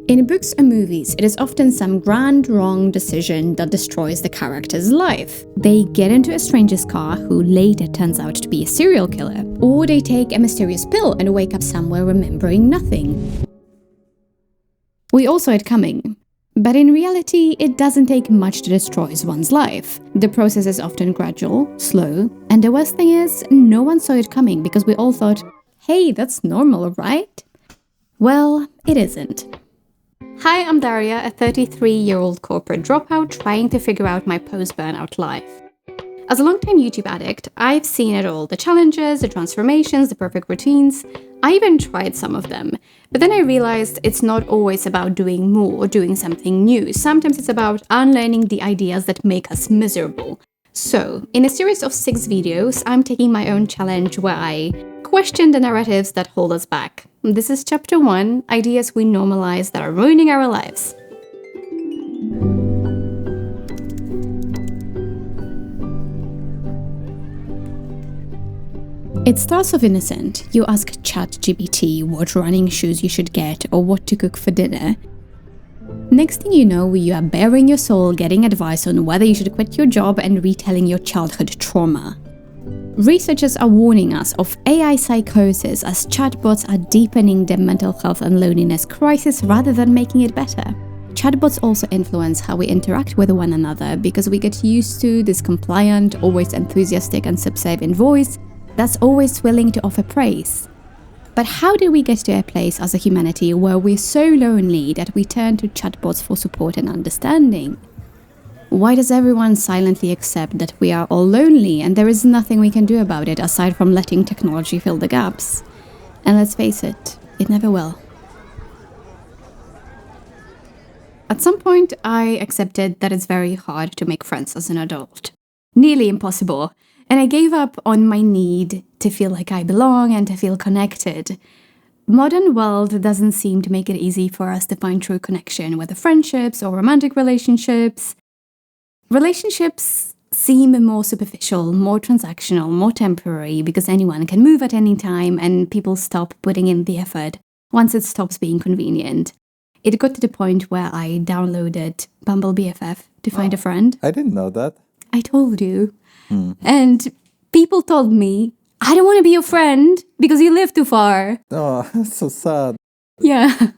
In books and movies, it is often some grand wrong decision that destroys the character's life. They get into a stranger's car who later turns out to be a serial killer, or they take a mysterious pill and wake up somewhere remembering nothing. We all saw it coming. But in reality, it doesn't take much to destroy one's life. The process is often gradual, slow, and the worst thing is, no one saw it coming because we all thought, hey, that's normal, right? Well, it isn't. Hi, I'm Daria, a 33-year-old corporate dropout trying to figure out my post-burnout life. As a long-time YouTube addict, I've seen it all, the challenges, the transformations, the perfect routines. I even tried some of them. But then I realized it's not always about doing more, doing something new. Sometimes it's about unlearning the ideas that make us miserable. So, in a series of 6 videos, I'm taking my own challenge where I question the narratives that hold us back. This is chapter 1, ideas we normalize that are ruining our lives. It starts off innocent. You ask ChatGPT what running shoes you should get or what to cook for dinner. Next thing you know, you are bearing your soul, getting advice on whether you should quit your job and retelling your childhood trauma. Researchers are warning us of AI psychosis as chatbots are deepening the mental health and loneliness crisis rather than making it better. Chatbots also influence how we interact with one another because we get used to this compliant, always enthusiastic and subservient voice that's always willing to offer praise. But how do we get to a place as a humanity where we're so lonely that we turn to chatbots for support and understanding? Why does everyone silently accept that we are all lonely and there is nothing we can do about it aside from letting technology fill the gaps? And let's face it, it never will. At some point, I accepted that it's very hard to make friends as an adult. Nearly impossible. And I gave up on my need to feel like I belong and to feel connected. Modern world doesn't seem to make it easy for us to find true connection, whether friendships or romantic relationships. Relationships seem more superficial, more transactional, more temporary because anyone can move at any time and people stop putting in the effort once it stops being convenient. It got to the point where I downloaded Bumble BFF to find a friend. I didn't know that. I told you. And people told me, I don't want to be your friend because you live too far. Oh, that's so sad. Yeah.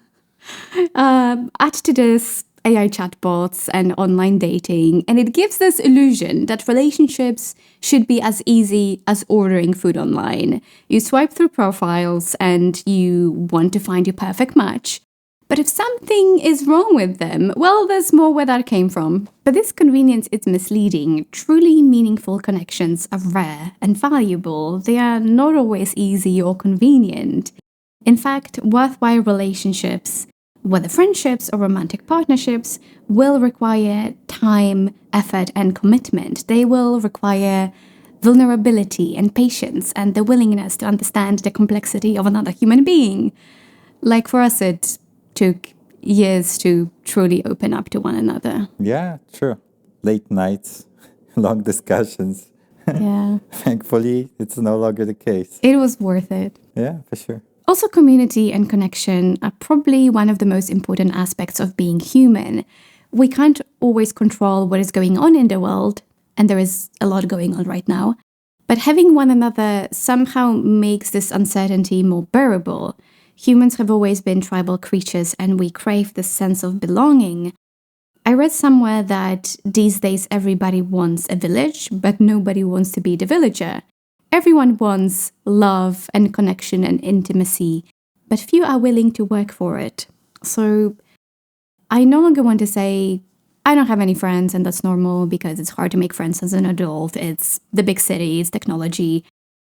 Add to this AI chatbots and online dating, and it gives this illusion that relationships should be as easy as ordering food online. You swipe through profiles and you want to find your perfect match. But if something is wrong with them, well, there's more where that came from. But this convenience is misleading. Truly meaningful connections are rare and valuable. They are not always easy or convenient. In fact, worthwhile relationships, whether friendships or romantic partnerships, will require time, effort, and commitment. They will require vulnerability and patience and the willingness to understand the complexity of another human being. Like for us, it took years to truly open up to one another. Yeah, true. Late nights, long discussions. Yeah. Thankfully, it's no longer the case. It was worth it. Yeah, for sure. Also, community and connection are probably one of the most important aspects of being human. We can't always control what is going on in the world, and there is a lot going on right now. But having one another somehow makes this uncertainty more bearable. Humans have always been tribal creatures, and we crave this sense of belonging. I read somewhere that these days everybody wants a village, but nobody wants to be the villager. Everyone wants love and connection and intimacy, but few are willing to work for it. So I no longer want to say, I don't have any friends and that's normal because it's hard to make friends as an adult. It's the big cities, technology.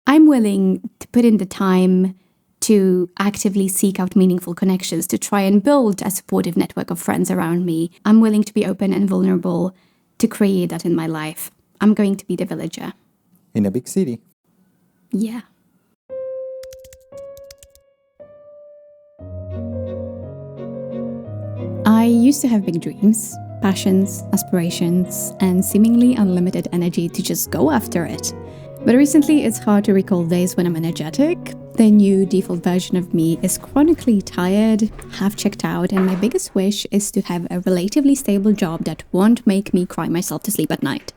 I'm willing to put in the time to actively seek out meaningful connections, to try and build a supportive network of friends around me. I'm willing to be open and vulnerable to create that in my life. I'm going to be the villager. In a big city. Yeah. I used to have big dreams, passions, aspirations, and seemingly unlimited energy to just go after it. But recently, it's hard to recall days when I'm energetic. The new default version of me is chronically tired, half checked out, and my biggest wish is to have a relatively stable job that won't make me cry myself to sleep at night.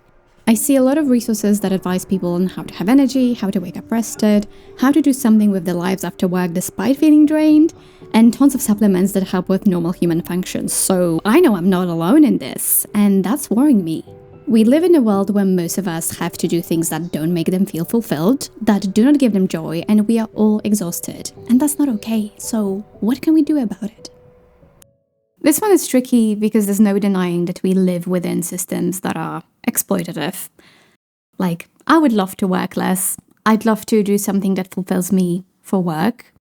I see a lot of resources that advise people on how to have energy, how to wake up rested, how to do something with their lives after work despite feeling drained, and tons of supplements that help with normal human functions. So I know I'm not alone in this, and that's worrying me. We live in a world where most of us have to do things that don't make them feel fulfilled, that do not give them joy, and we are all exhausted. And that's not okay. So what can we do about it? This one is tricky because there's no denying that we live within systems that are exploitative. Like, I would love to work less. I'd love to do something that fulfills me for work.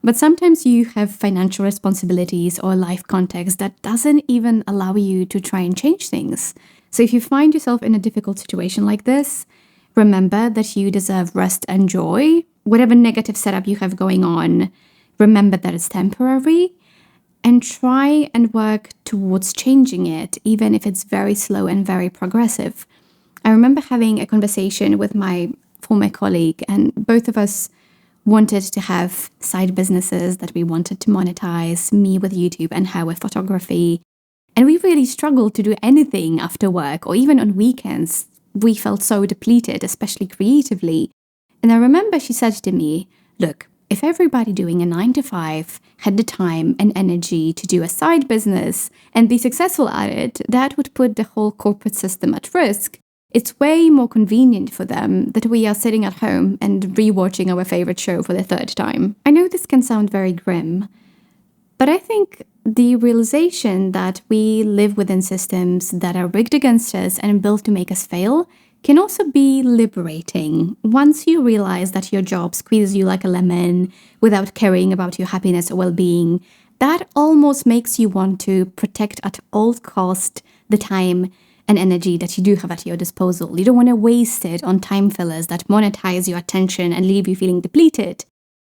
But sometimes you have financial responsibilities or life context that doesn't even allow you to try and change things. So if you find yourself in a difficult situation like this, remember that you deserve rest and joy. Whatever negative setup you have going on, remember that it's temporary. And try and work towards changing it, even if it's very slow and very progressive. I remember having a conversation with my former colleague, and both of us wanted to have side businesses that we wanted to monetize, me with YouTube and her with photography. And we really struggled to do anything after work or even on weekends. We felt so depleted, especially creatively. And I remember she said to me, look, if everybody doing a 9-to-5 had the time and energy to do a side business and be successful at it, that would put the whole corporate system at risk. It's way more convenient for them that we are sitting at home and rewatching our favorite show for the third time. I know this can sound very grim, but I think the realization that we live within systems that are rigged against us and built to make us fail can also be liberating. Once you realize that your job squeezes you like a lemon without caring about your happiness or well-being, that almost makes you want to protect at all cost the time and energy that you do have at your disposal. You don't want to waste it on time fillers that monetize your attention and leave you feeling depleted.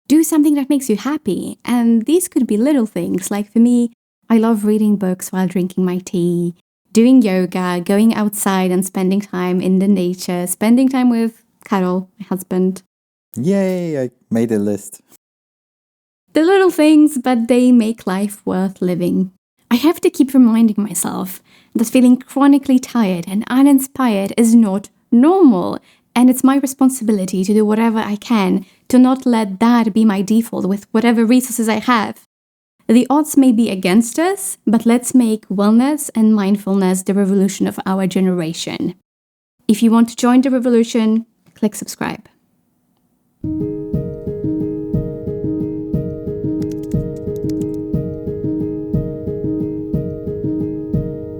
Do something that makes you happy. And these could be little things. Like for me, I love reading books while drinking my tea, doing yoga, going outside and spending time in the nature, spending time with Carol, my husband. Yay, I made a list. The little things, but they make life worth living. I have to keep reminding myself that feeling chronically tired and uninspired is not normal, and it's my responsibility to do whatever I can to not let that be my default with whatever resources I have. The odds may be against us, but let's make wellness and mindfulness the revolution of our generation. If you want to join the revolution, click subscribe.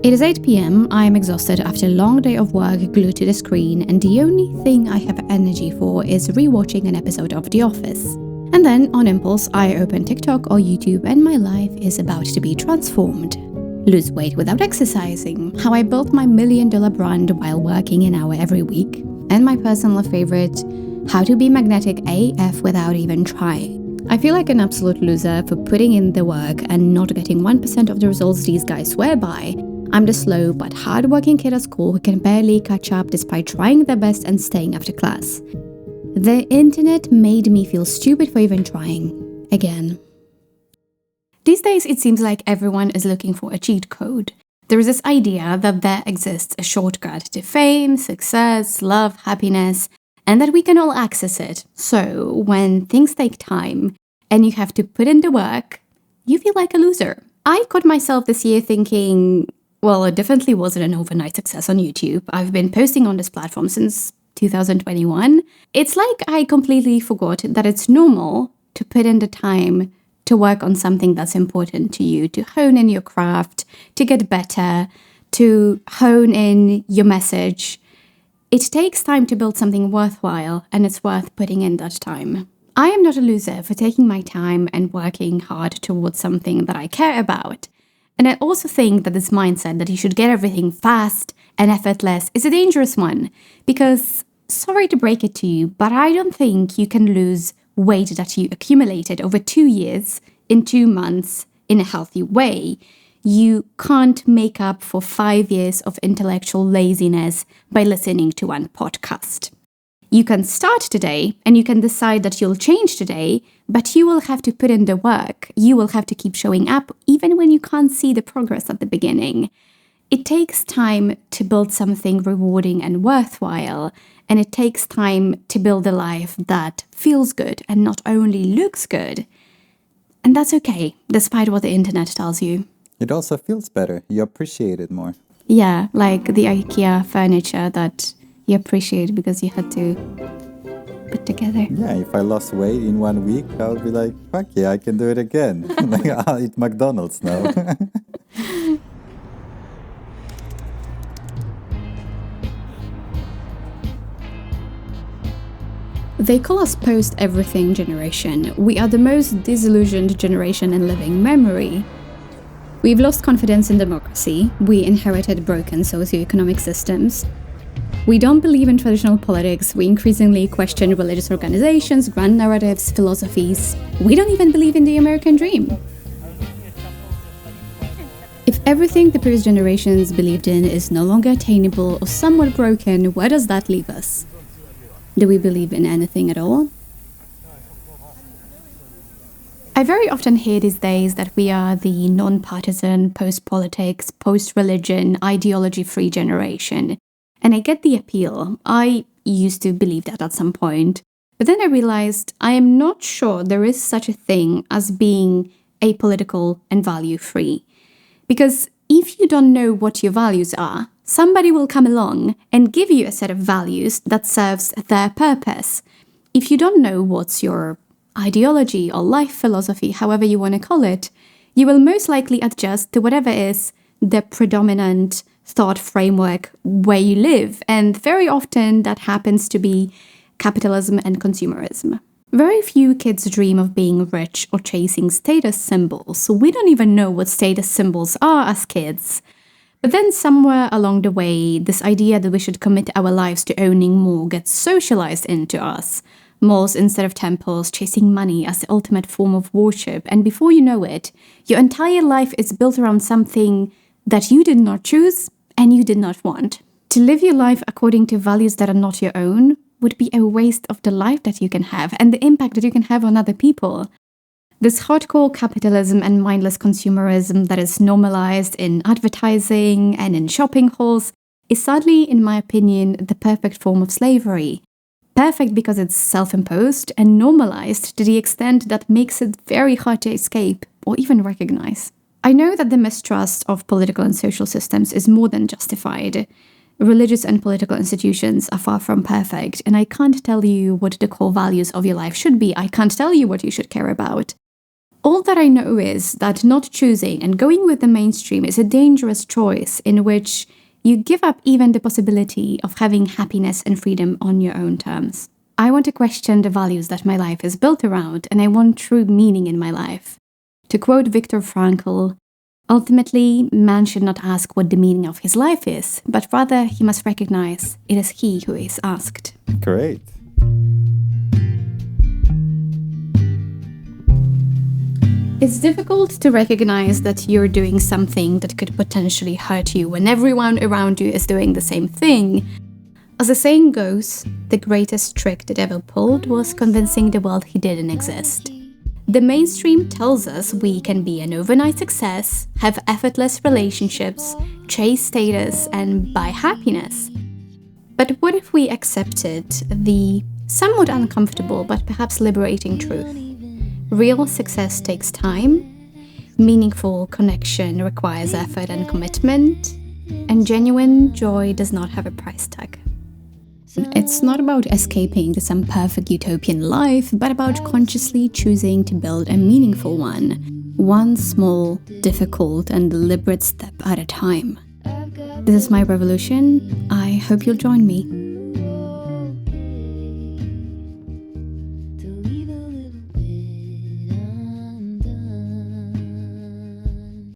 It is 8 p.m. I am exhausted after a long day of work glued to the screen, and the only thing I have energy for is rewatching an episode of The Office. And then, on impulse, I open TikTok or YouTube and my life is about to be transformed. Lose weight without exercising, how I built my $1 million brand while working an hour every week, and my personal favorite, how to be magnetic AF without even trying. I feel like an absolute loser for putting in the work and not getting 1% of the results these guys swear by. I'm the slow but hard-working kid at school who can barely catch up despite trying their best and staying after class. The internet made me feel stupid for even trying. Again. These days, it seems like everyone is looking for a cheat code. There is this idea that there exists a shortcut to fame, success, love, happiness, and that we can all access it. So, when things take time and you have to put in the work, you feel like a loser. I caught myself this year thinking, well, it definitely wasn't an overnight success on YouTube. I've been posting on this platform since 2021. It's like I completely forgot that it's normal to put in the time to work on something that's important to you, to hone in your craft, to get better, to hone in your message. It takes time to build something worthwhile, and it's worth putting in that time. I am not a loser for taking my time and working hard towards something that I care about. And I also think that this mindset that you should get everything fast and effortless is a dangerous one, because, sorry to break it to you, but I don't think you can lose weight that you accumulated over 2 years in 2 months in a healthy way. You can't make up for 5 years of intellectual laziness by listening to one podcast. You can start today and you can decide that you'll change today, but you will have to put in the work. You will have to keep showing up even when you can't see the progress at the beginning. It takes time to build something rewarding and worthwhile, and it takes time to build a life that feels good and not only looks good. And that's okay, despite what the internet tells you. It also feels better. You appreciate it more. Yeah, like the IKEA furniture that you appreciate because you had to put together. Yeah, if I lost weight in 1 week, I would be like, fuck yeah, I can do it again. Like, I'll eat McDonald's now. They call us post-everything generation. We are the most disillusioned generation in living memory. We've lost confidence in democracy. We inherited broken socioeconomic systems. We don't believe in traditional politics. We increasingly question religious organizations, grand narratives, philosophies. We don't even believe in the American dream. If everything the previous generations believed in is no longer attainable or somewhat broken, where does that leave us? Do we believe in anything at all? I very often hear these days that we are the non-partisan, post-politics, post-religion, ideology-free generation. And I get the appeal. I used to believe that at some point. But then I realized I am not sure there is such a thing as being apolitical and value-free. Because if you don't know what your values are, somebody will come along and give you a set of values that serves their purpose. If you don't know what's your ideology or life philosophy, however you want to call it, you will most likely adjust to whatever is the predominant thought framework where you live. And very often that happens to be capitalism and consumerism. Very few kids dream of being rich or chasing status symbols, so we don't even know what status symbols are as kids. But then somewhere along the way, this idea that we should commit our lives to owning more gets socialized into us. Malls instead of temples, chasing money as the ultimate form of worship, and before you know it, your entire life is built around something that you did not choose and you did not want. To live your life according to values that are not your own would be a waste of the life that you can have and the impact that you can have on other people. This hardcore capitalism and mindless consumerism that is normalized in advertising and in shopping halls is sadly, in my opinion, the perfect form of slavery. Perfect because it's self-imposed and normalized to the extent that makes it very hard to escape or even recognize. I know that the mistrust of political and social systems is more than justified. Religious and political institutions are far from perfect, and I can't tell you what the core values of your life should be. I can't tell you what you should care about. All that I know is that not choosing and going with the mainstream is a dangerous choice in which you give up even the possibility of having happiness and freedom on your own terms. I want to question the values that my life is built around, and I want true meaning in my life. To quote Viktor Frankl, ultimately, man should not ask what the meaning of his life is, but rather he must recognize it is he who is asked. Great. It's difficult to recognize that you're doing something that could potentially hurt you when everyone around you is doing the same thing. As the saying goes, the greatest trick the devil pulled was convincing the world he didn't exist. The mainstream tells us we can be an overnight success, have effortless relationships, chase status, and buy happiness. But what if we accepted the somewhat uncomfortable but perhaps liberating truth? Real success takes time, meaningful connection requires effort and commitment, and genuine joy does not have a price tag. It's not about escaping to some perfect utopian life, but about consciously choosing to build a meaningful one small, difficult, and deliberate step at a time. This is my revolution. I hope you'll join me.